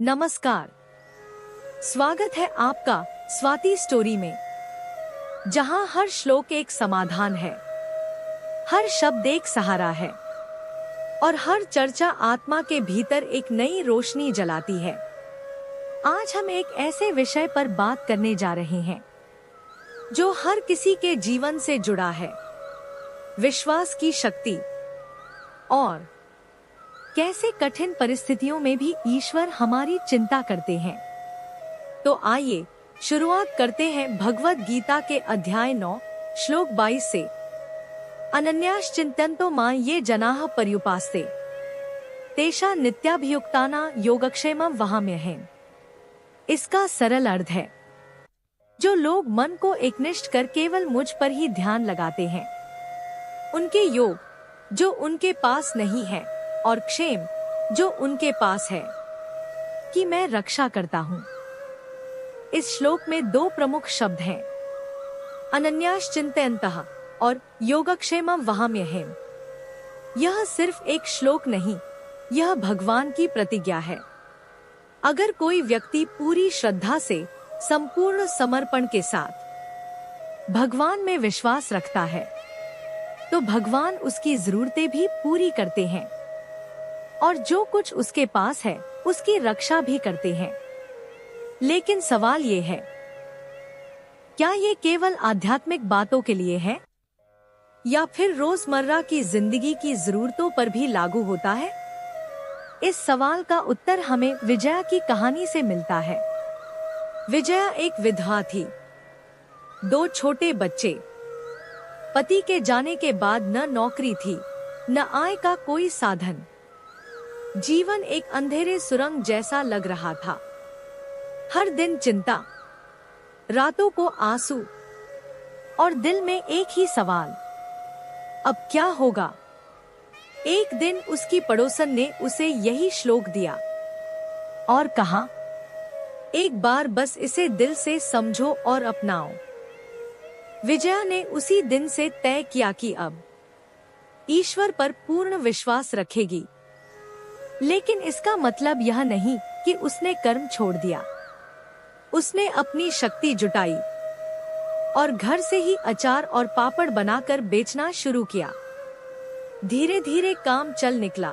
नमस्कार। स्वागत है आपका स्वाति स्टोरी में, जहां हर श्लोक एक समाधान है, हर शब्द एक सहारा है और हर चर्चा आत्मा के भीतर एक नई रोशनी जलाती है। आज हम एक ऐसे विषय पर बात करने जा रहे हैं जो हर किसी के जीवन से जुड़ा है, विश्वास की शक्ति और कैसे कठिन परिस्थितियों में भी ईश्वर हमारी चिंता करते हैं। तो आइए शुरुआत करते हैं भगवद गीता के अध्याय 9 श्लोक 22 से। अनन्यास चिंतन्तो मां ये जनाः पर्युपास्ते तेषा नित्याभियुक्ताना योगक्षेमं वहाम्यहम्। इसका सरल अर्थ है, जो लोग मन को एकनिष्ठ कर केवल मुझ पर ही ध्यान लगाते हैं, उनके योग जो उनके पास नहीं है और क्षेम जो उनके पास है, कि मैं रक्षा करता हूँ। इस श्लोक में दो प्रमुख शब्द हैं, अनन्यास चिन्तयन्तः और योगक्षेमं वहाम्यहम्। यह सिर्फ एक श्लोक नहीं, यह भगवान की प्रतिज्ञा है। अगर कोई व्यक्ति पूरी श्रद्धा से, संपूर्ण समर्पण के साथ भगवान में विश्वास रखता है, तो भगवान उसकी जरूरतें भी पूरी करते हैं और जो कुछ उसके पास है उसकी रक्षा भी करते हैं। लेकिन सवाल ये है, क्या ये केवल आध्यात्मिक बातों के लिए है या फिर रोजमर्रा की जिंदगी की जरूरतों पर भी लागू होता है? इस सवाल का उत्तर हमें विजया की कहानी से मिलता है। विजया एक विधवा थी, 2 छोटे बच्चे, पति के जाने के बाद न नौकरी थी, न आय का कोई साधन। जीवन एक अंधेरे सुरंग जैसा लग रहा था। हर दिन चिंता, रातों को आंसू और दिल में एक ही सवाल, अब क्या होगा? एक दिन उसकी पड़ोसन ने उसे यही श्लोक दिया और कहा, एक बार बस इसे दिल से समझो और अपनाओ। विजया ने उसी दिन से तय किया कि अब ईश्वर पर पूर्ण विश्वास रखेगी। लेकिन इसका मतलब यह नहीं कि उसने कर्म छोड़ दिया। उसने अपनी शक्ति जुटाई और घर से ही अचार और पापड़ बनाकर बेचना शुरू किया। धीरे धीरे काम चल निकला।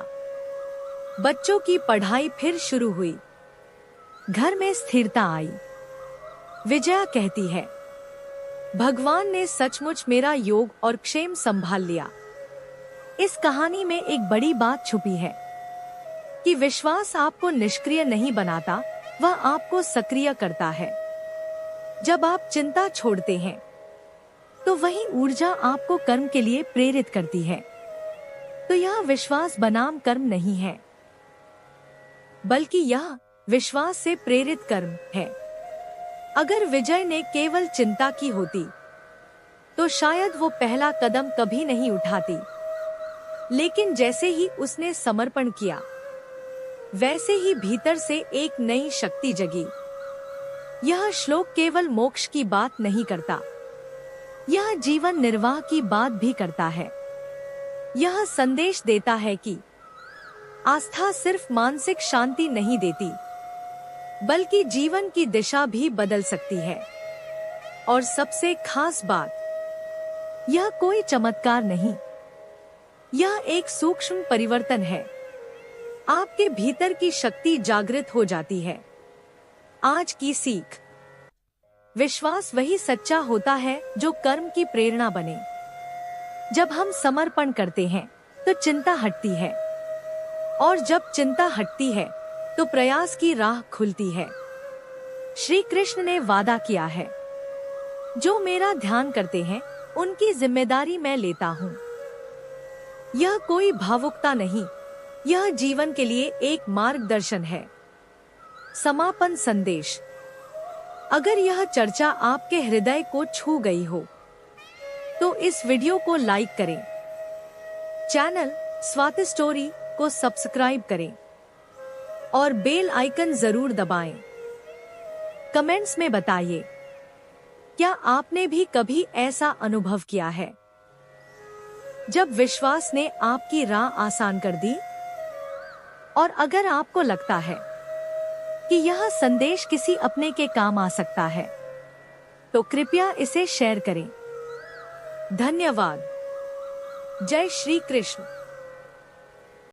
बच्चों की पढ़ाई फिर शुरू हुई, घर में स्थिरता आई। विजया कहती है, भगवान ने सचमुच मेरा योग और क्षेम संभाल लिया। इस कहानी में एक बड़ी बात छुपी है कि विश्वास आपको निष्क्रिय नहीं बनाता, वह आपको सक्रिय करता है। जब आप चिंता छोड़ते हैं, तो वही ऊर्जा आपको कर्म के लिए प्रेरित करती है। तो यह विश्वास बनाम कर्म नहीं है, बल्कि यह विश्वास से प्रेरित कर्म है। अगर विजय ने केवल चिंता की होती, तो शायद वो पहला कदम कभी नहीं उठाती। लेकिन जैसे ही उसने समर्पण किया, वैसे ही भीतर से एक नई शक्ति जगी। यह श्लोक केवल मोक्ष की बात नहीं करता, यह जीवन निर्वाह की बात भी करता है। यह संदेश देता है कि आस्था सिर्फ मानसिक शांति नहीं देती, बल्कि जीवन की दिशा भी बदल सकती है। और सबसे खास बात, यह कोई चमत्कार नहीं, यह एक सूक्ष्म परिवर्तन है। आपके भीतर की शक्ति जागृत हो जाती है। आज की सीख, विश्वास वही सच्चा होता है जो कर्म की प्रेरणा बने। जब हम समर्पण करते हैं, तो चिंता हटती है, और जब चिंता हटती है, तो प्रयास की राह खुलती है। श्री कृष्ण ने वादा किया है, जो मेरा ध्यान करते हैं, उनकी जिम्मेदारी मैं लेता हूँ। यह कोई भावुकता नहीं, यह जीवन के लिए एक मार्गदर्शन है। समापन संदेश, अगर यह चर्चा आपके हृदय को छू गई हो, तो इस वीडियो को लाइक करें, चैनल स्वाति स्टोरी को सब्सक्राइब करें और बेल आइकन जरूर दबाएं। कमेंट्स में बताइए, क्या आपने भी कभी ऐसा अनुभव किया है जब विश्वास ने आपकी राह आसान कर दी? और अगर आपको लगता है कि यह संदेश किसी अपने के काम आ सकता है, तो कृपया इसे शेयर करें। धन्यवाद। जय श्री कृष्ण।